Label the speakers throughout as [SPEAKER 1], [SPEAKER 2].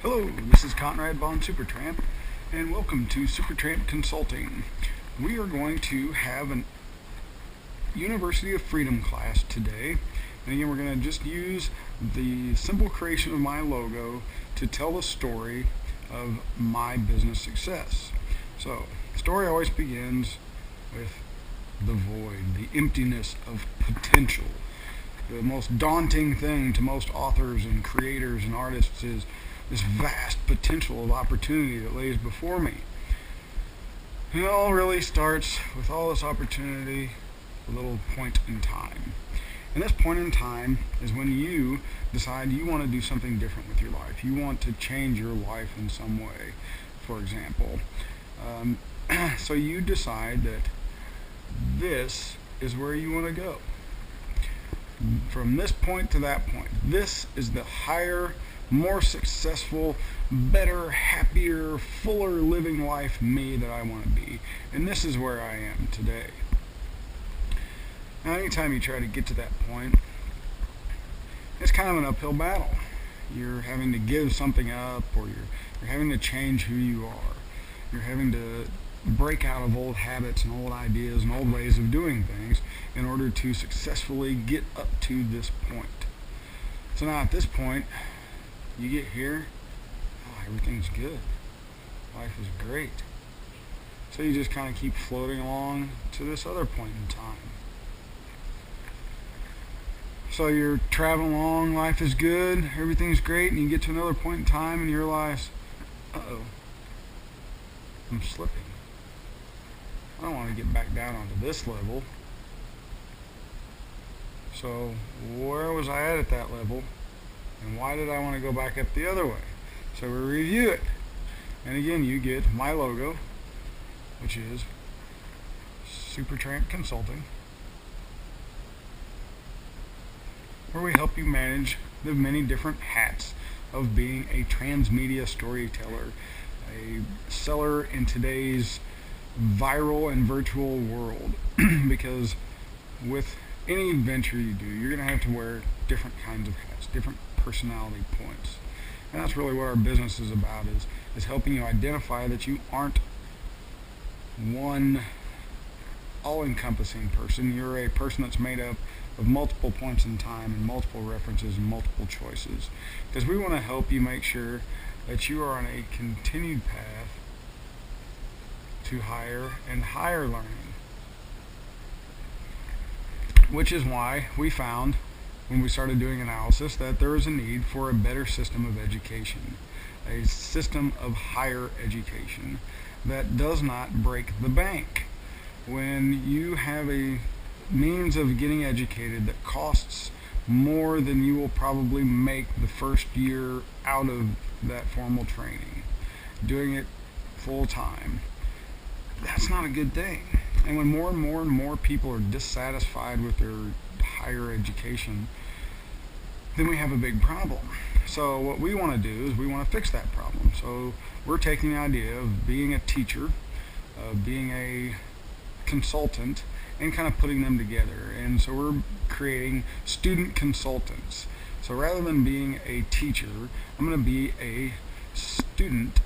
[SPEAKER 1] Hello, this is Conrad von Supertramp, and welcome to Supertramp Consulting. We are going to have a University of Freedom class today, and again we're going to just use the simple creation of my logo to tell the story of my business success. So, the story always begins with the void, the emptiness of potential. The most daunting thing to most authors and creators and artists is this vast potential of opportunity that lays before me. And it all really starts with all this opportunity, a little point in time. And this point in time is when you decide you want to do something different with your life. You want to change your life in some way, for example. So you decide that this is where you want to go. From this point to that point, this is the higher, more successful, better, happier, fuller living life me that I want to be. And this is where I am today. Now, anytime you try to get to that point, it's kind of an uphill battle. You're having to give something up, or you're having to change who you are. You're having to break out of old habits and old ideas and old ways of doing things in order to successfully get up to this point. So now at this point, you get here, everything's good. Life is great. So you just kind of keep floating along to this other point in time. So you're traveling along, life is good, everything's great, and you get to another point in time and you realize, uh-oh, I'm slipping. I don't want to get back down onto this level. So where was I at that level? And why did I want to go back up the other way? So we review it. And again, you get my logo, which is Supertramp Consulting, where we help you manage the many different hats of being a transmedia storyteller, a seller in today's viral and virtual world. Because with any venture you do, you're going to have to wear different kinds of hats, different personality points. And that's really what our business is about, is helping you identify that you aren't one all-encompassing person. You're a person that's made up of multiple points in time and multiple references and multiple choices. Because we want to help you make sure that you are on a continued path to higher and higher learning. Which is why we found, when we started doing analysis, that there is a need for a better system of education, a system of higher education that does not break the bank. When you have a means of getting educated that costs more than you will probably make the first year out of that formal training, doing it full time, that's not a good thing. And when more and more and more people are dissatisfied with their higher education, then we have a big problem. So what we want to do is we want to fix that problem. So we're taking the idea of being a teacher, being a consultant, and kind of putting them together. And so we're creating student consultants. So rather than being a teacher, I'm going to be a student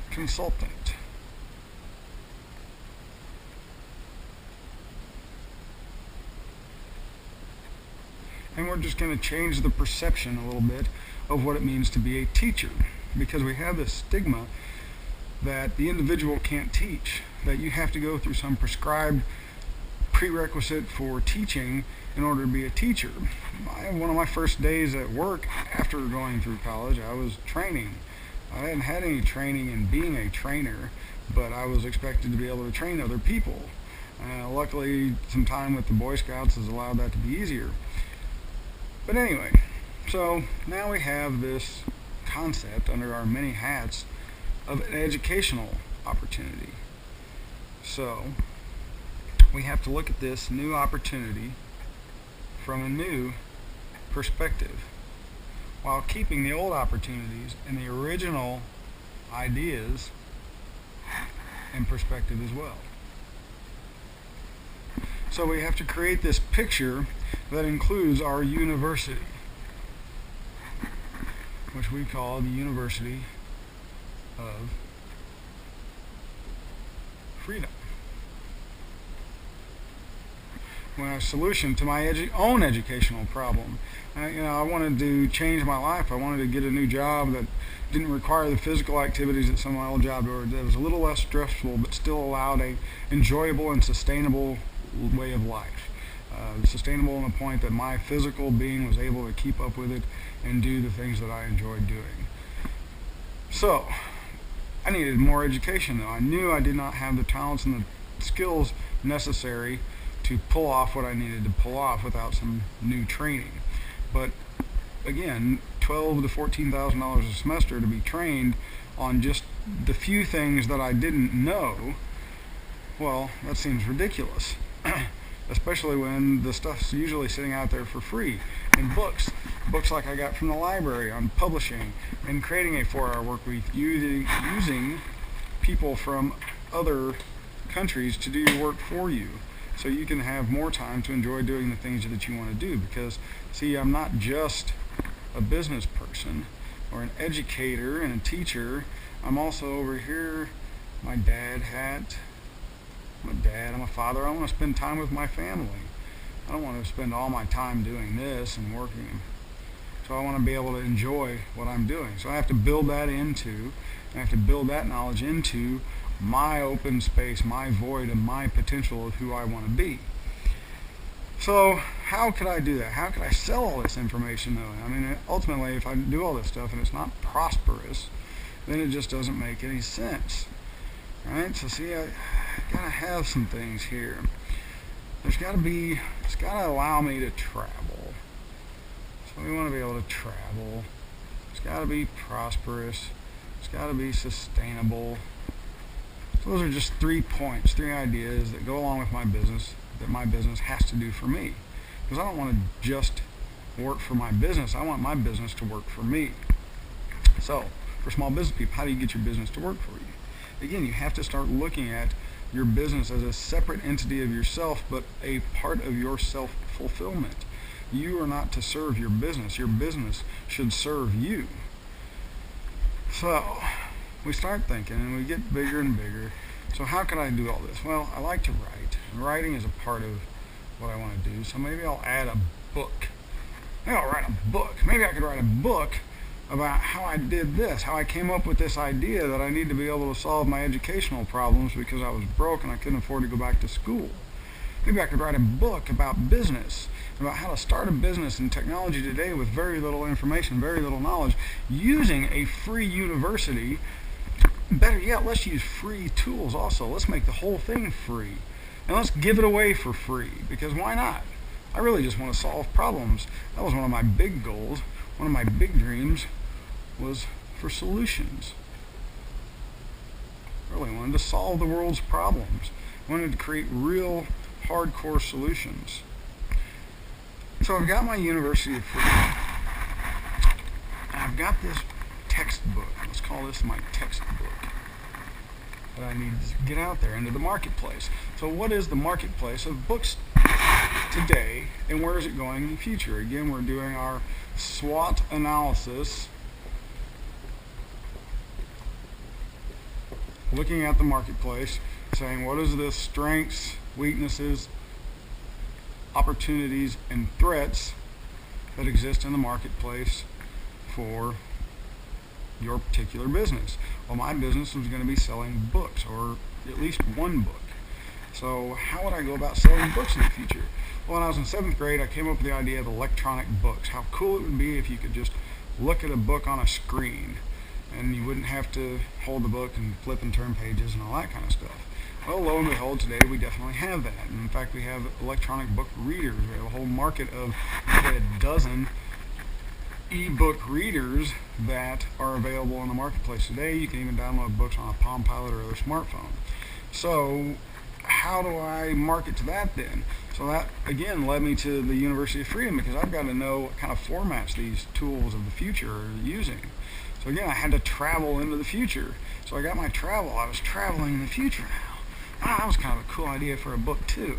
[SPEAKER 1] consultant. And we're just going to change the perception a little bit of what it means to be a teacher, because we have this stigma that the individual can't teach, that you have to go through some prescribed prerequisite for teaching in order to be a teacher. One of my first days at work after going through college, I was training. I hadn't had any training in being a trainer, but I was expected to be able to train other people. Luckily, some time with the Boy Scouts has allowed that to be easier. But anyway, so now we have this concept under our many hats of an educational opportunity. So we have to look at this new opportunity from a new perspective, while keeping the old opportunities and the original ideas in perspective as well. So we have to create this picture that includes our university. which we call the University of Freedom. My solution to my own educational problem. I wanted to change my life. I wanted to get a new job that didn't require the physical activities that some of my old jobs were. That was a little less stressful, but still allowed a enjoyable and sustainable way of life. Sustainable in the point that my physical being was able to keep up with it and do the things that I enjoyed doing. So, I needed more education though. I knew I did not have the talents and the skills necessary to pull off what I needed to pull off without some new training. But again, $12,000 to $14,000 a semester to be trained on just the few things that I didn't know, well, that seems ridiculous. Especially when the stuff's usually sitting out there for free in books like I got from the library on publishing and creating a 4-hour work week, using people from other countries to do your work for you, so you can have more time to enjoy doing the things that you want to do. Because, see, I'm not just a business person or an educator and a teacher. I'm also over here my dad hat. I'm a dad, I'm a father. I want to spend time with my family. I don't want to spend all my time doing this and working. So I want to be able to enjoy what I'm doing. So I have to build that into, I have to build that knowledge into my open space, my void, and my potential of who I want to be. So how could I do that? How could I sell all this information though? I mean, ultimately, if I do all this stuff and it's not prosperous, then it just doesn't make any sense. Right? So see, I gotta have some things here. It's gotta allow me to travel. So we want to be able to travel. It's gotta be prosperous. It's gotta be sustainable. So those are just 3 points, 3 ideas that go along with my business, that my business has to do for me. Because I don't want to just work for my business. I want my business to work for me. So, for small business people, how do you get your business to work for you? Again, you have to start looking at your business as a separate entity of yourself, but a part of your self-fulfillment. You are not to serve your business. Your business should serve you. So, we start thinking and we get bigger and bigger. So how can I do all this? Well, I like to write. And writing is a part of what I want to do. So maybe I'll add a book. Maybe I'll write a book. Maybe I could write a book about how I did this, how I came up with this idea that I need to be able to solve my educational problems because I was broke and I couldn't afford to go back to school. Maybe I could write a book about business, about how to start a business in technology today with very little information, very little knowledge, using a free university. Better yet, let's use free tools also. Let's make the whole thing free. And let's give it away for free, because why not? I really just want to solve problems. That was one of my big goals. One of my big dreams was for solutions. I really wanted to solve the world's problems. I wanted to create real hardcore solutions. So I've got my University of Freedom. I've got this textbook. Let's call this my textbook that I need to get out there into the marketplace. So what is the marketplace of books today, and where is it going in the future? Again, we're doing our SWOT analysis, looking at the marketplace, saying what is the strengths, weaknesses, opportunities, and threats that exist in the marketplace for your particular business. Well, my business was going to be selling books, or at least one book. So how would I go about selling books in the future? Well, when I was in 7th grade, I came up with the idea of electronic books. How cool it would be if you could just look at a book on a screen and you wouldn't have to hold the book and flip and turn pages and all that kind of stuff. Well, lo and behold, today we definitely have that. And in fact, we have electronic book readers. We have a whole market of a dozen e-book readers that are available in the marketplace today. You can even download books on a Palm Pilot or other smartphone. So how do I market to that then? So that again led me to the University of Freedom, because I've got to know what kind of formats these tools of the future are using. So again, I had to travel into the future. So I got my travel. I was traveling in the future now. That was kind of a cool idea for a book too.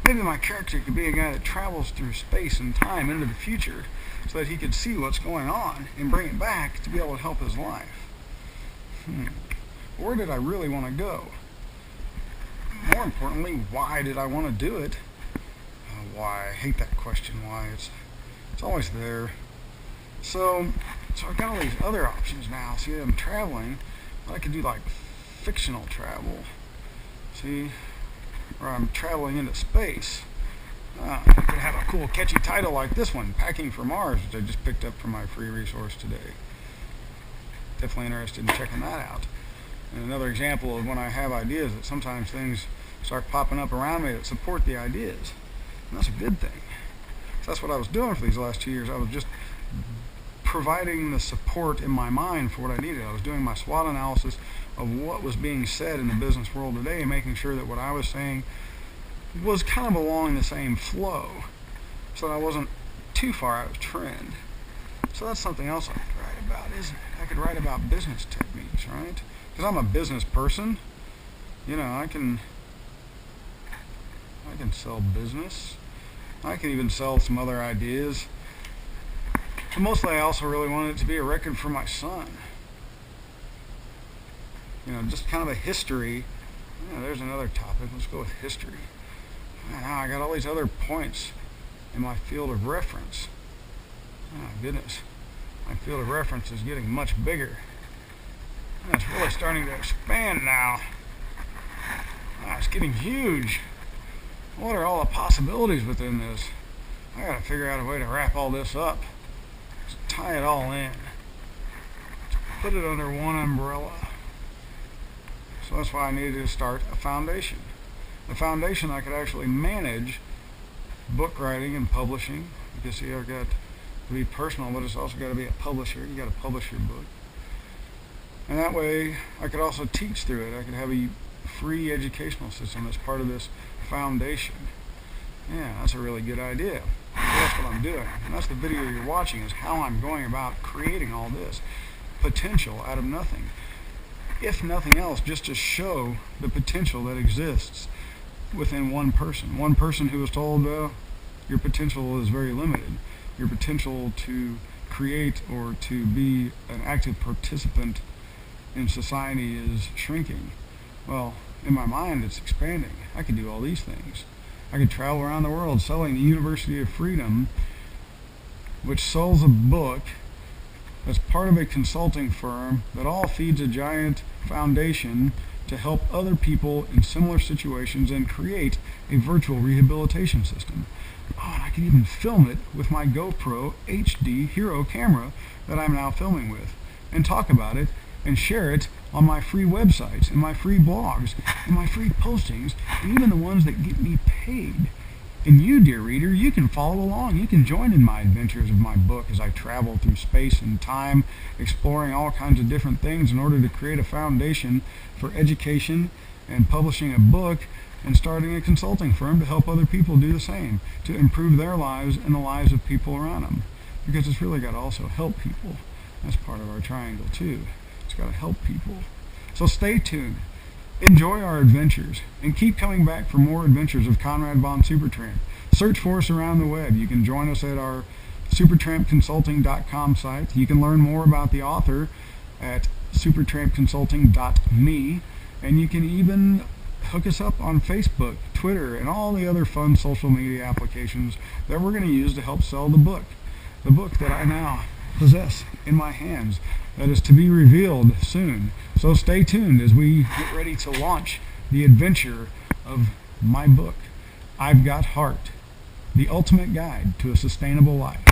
[SPEAKER 1] Maybe my character could be a guy that travels through space and time into the future so that he could see what's going on and bring it back to be able to help his life. Where did I really want to go? More importantly, why did I want to do it? Why? I hate that question, why. It's always there. So I've got all these other options now. See, I'm traveling. I could do like fictional travel. See, or I'm traveling into space. I could have a cool catchy title like this one, Packing for Mars, which I just picked up from my free resource today. Definitely interested in checking that out. And another example of when I have ideas, that sometimes things start popping up around me that support the ideas. And that's a good thing. So that's what I was doing for these last 2 years. I was just providing the support in my mind for what I needed. I was doing my SWOT analysis of what was being said in the business world today and making sure that what I was saying was kind of along the same flow so that I wasn't too far out of trend. So that's something else I could write about, isn't it? I could write about business techniques, right? Because I'm a business person. You know, I can sell business. I can even sell some other ideas. But mostly I also really wanted it to be a record for my son. You know, just kind of a history. You know, there's another topic. Let's go with history. Now I got all these other points in my field of reference. Oh goodness. My field of reference is getting much bigger. And it's really starting to expand now. It's getting huge. What are all the possibilities within this? I gotta figure out a way to wrap all this up. Just tie it all in. Just put it under one umbrella. So that's why I needed to start a foundation. A foundation I could actually manage book writing and publishing. Because see, I've got to be personal, but it's also got to be a publisher. You got to publish your book. And that way I could also teach through it. I could have a free educational system as part of this foundation. Yeah, that's a really good idea. So that's what I'm doing. And that's the video you're watching, is how I'm going about creating all this potential out of nothing. If nothing else, just to show the potential that exists within one person who was told, your potential is very limited. Your potential to create or to be an active participant in society is shrinking. Well, in my mind, it's expanding. I could do all these things. I could travel around the world selling the University of Freedom, which sells a book that's part of a consulting firm that all feeds a giant foundation to help other people in similar situations and create a virtual rehabilitation system. Oh, and I can even film it with my GoPro HD Hero camera that I'm now filming with, and talk about it and share it on my free websites and my free blogs and my free postings, and even the ones that get me paid. And you, dear reader, you can follow along. You can join in my adventures of my book as I travel through space and time, exploring all kinds of different things in order to create a foundation for education and publishing a book and starting a consulting firm to help other people do the same, to improve their lives and the lives of people around them. Because it's really got to also help people. That's part of our triangle too. It's got to help people. So stay tuned. Enjoy our adventures, and keep coming back for more adventures of Conrad von Supertramp. Search for us around the web. You can join us at our supertrampconsulting.com site. You can learn more about the author at supertrampconsulting.me, and you can even hook us up on Facebook, Twitter, and all the other fun social media applications that we're going to use to help sell the book that I now possess in my hands, that is to be revealed soon. So stay tuned as we get ready to launch the adventure of my book, I've Got Heart, the ultimate guide to a sustainable life.